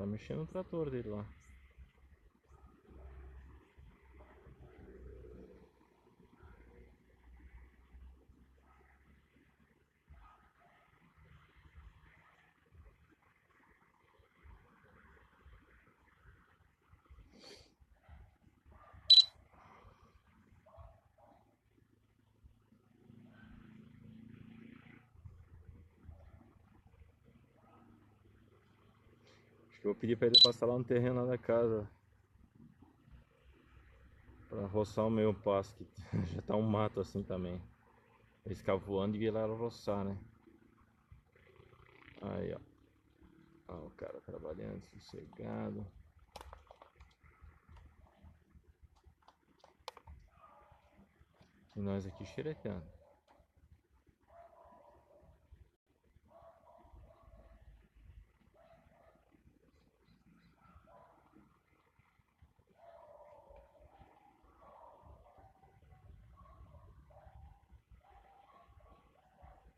tá mexendo no trator dele lá. Acho que eu vou pedir pra ele passar lá no terreno lá da casa pra roçar o meu pasto, que já tá um mato assim também. Ele ficar voando e ir lá roçar, né? Aí, ó. Ó, o cara trabalhando sossegado. E nós aqui xeretando.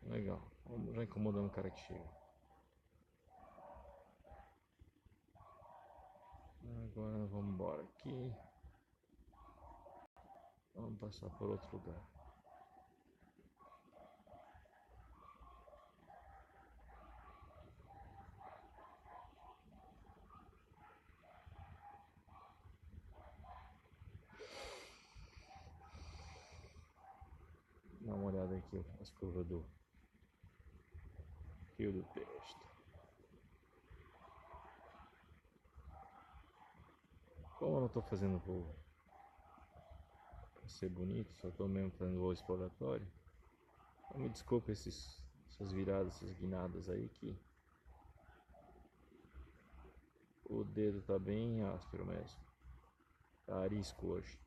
Legal. Vamos já incomodando o cara que chega. Agora vamos embora aqui. Vamos passar por outro lugar. Dá uma olhada aqui as curvas do Rio do Texto. Como eu não tô fazendo voo pra ser bonito, só tô mesmo fazendo voo exploratório. Então me desculpa essas viradas, essas guinadas aí que o dedo tá bem áspero mesmo. Tá arisco hoje.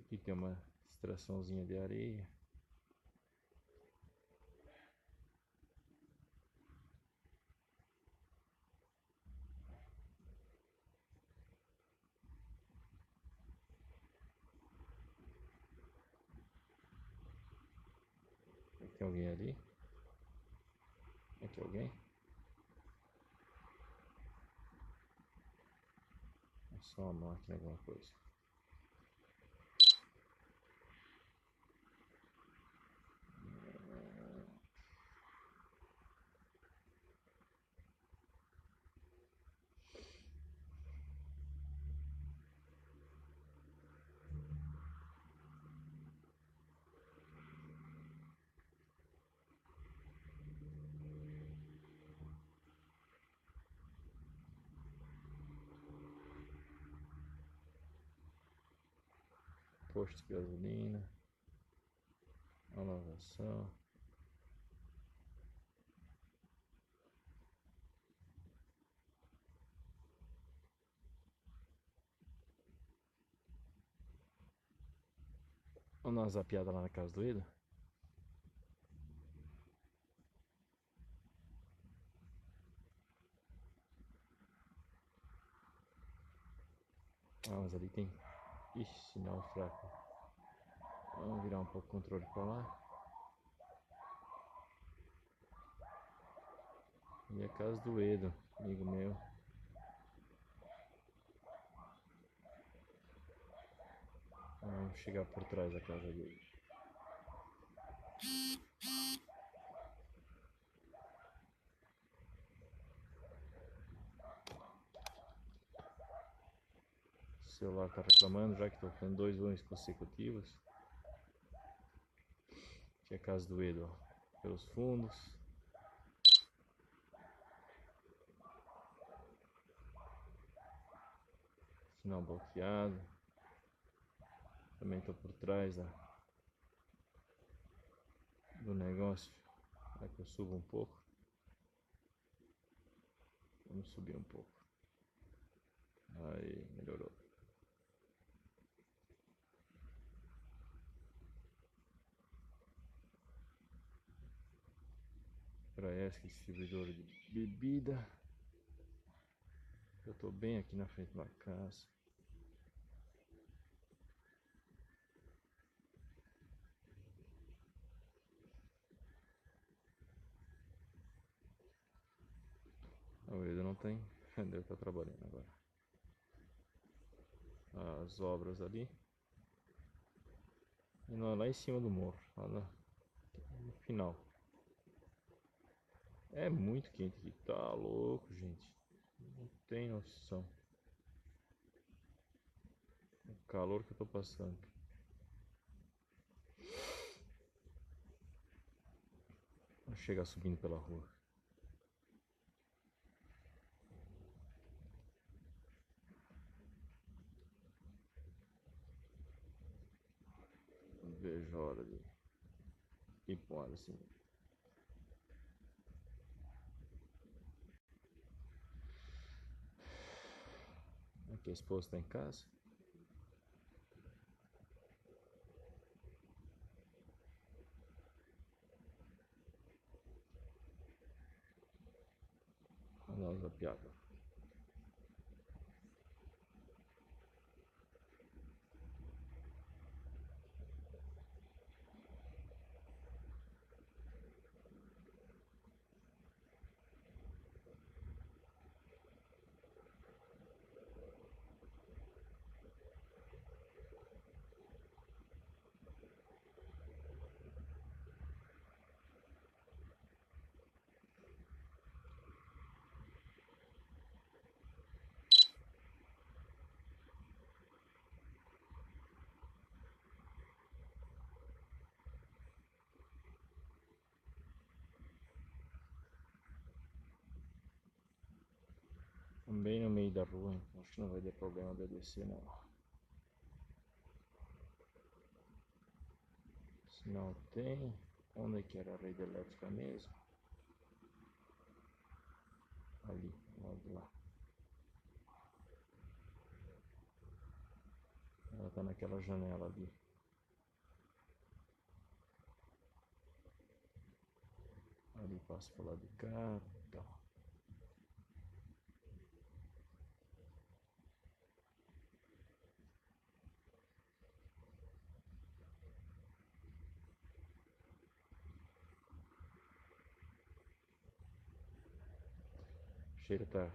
Aqui tem uma extraçãozinha de areia. Tem alguém ali? Aqui alguém? É só uma máquina, alguma coisa. Posto de gasolina. A lavação. Vamos dar uma zapiada lá na casa do Edo. Ah, mas ali tem... Ixi, sinal fraco. Vamos virar um pouco o controle pra lá. E a casa do Edo, amigo meu. Vamos chegar por trás da casa dele. O celular tá reclamando já que tô tendo 2 voos consecutivos. Aqui é a casa do Edo, ó. Pelos fundos. Sinal bloqueado. Também tô por trás do negócio. Será que eu subo um pouco? Vamos subir um pouco. Aí, melhorou. Kraesk, distribuidor de bebida. Eu tô bem aqui na frente da casa. A Ueda não tem. Deve estar trabalhando agora. As obras ali. E lá em cima do morro. Lá no final. É muito quente aqui. Tá louco, gente. Não tem noção. O calor que eu tô passando. Vou chegar subindo pela rua. Não vejo a hora de ir embora assim. Aqui a esposa tá em casa. Olha a piada. Bem no meio da rua, então acho que não vai ter problema de eu descer não. Se não tem, onde é que era a rede elétrica mesmo? Ali, lado lá. Ela tá naquela janela ali. Ali passa pro lado de cá, então. O cheiro tá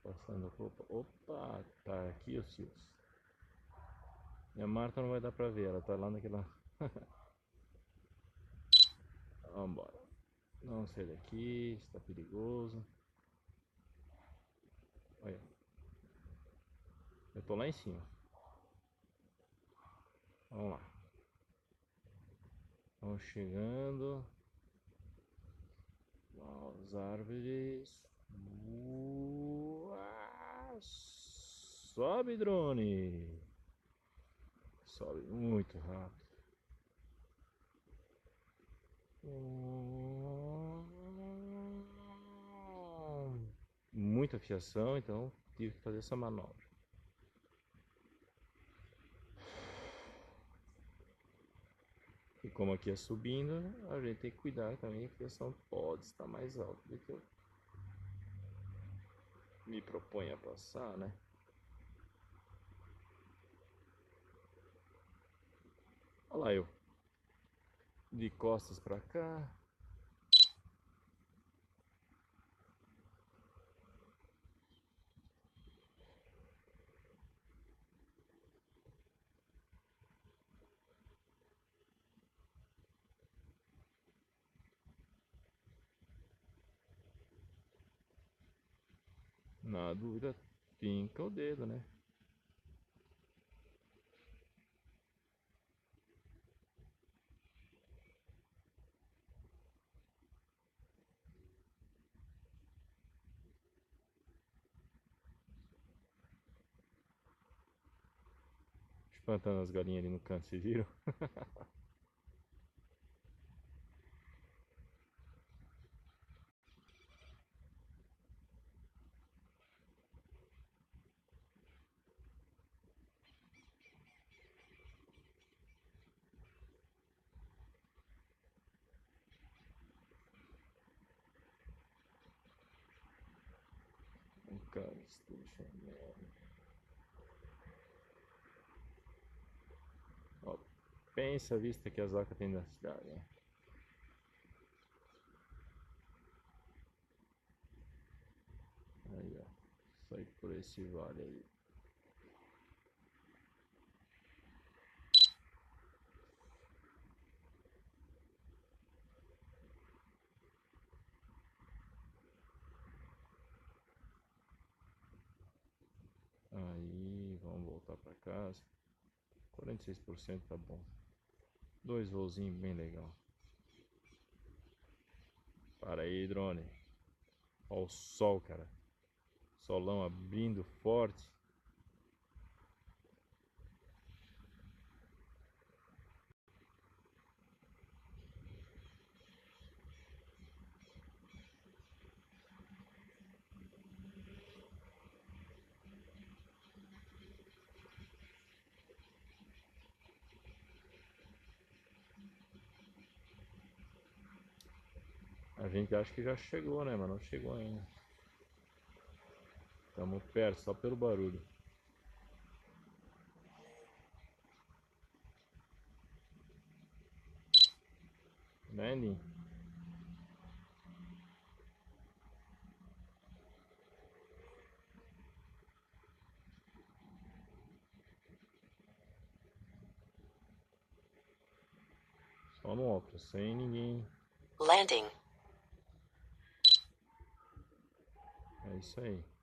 passando roupa. Opa, tá aqui os fios. E a Marta não vai dar pra ver, ela tá lá naquela. Vambora. Não sai daqui, está perigoso. Olha. Eu tô lá em cima. Vamos lá. Vamos chegando. As árvores. Sobe, drone. Sobe muito rápido. Muita fiação, então tive que fazer essa manobra. E como aqui é subindo, a gente tem que cuidar também, a fiação pode estar mais alta do que eu me proponho a passar, né? Olha lá eu, de costas pra cá. Na dúvida, finca o dedo, né? Espantando as galinhas ali no canto, vocês viram? Cara, estufa mesmo. Ó, pensa a vista que as vacas têm na cidade, né? Aí, ó. Sai por esse vale aí. Aí, vamos voltar pra casa. 46% tá bom. 2 voozinhos bem legal. Para aí, drone. Ó o sol, cara. Solão abrindo forte. A gente acha que já chegou, né? Mas não chegou ainda. Estamos perto, só pelo barulho. Né, Lin? Só no óculos, sem ninguém. Landing. É isso aí.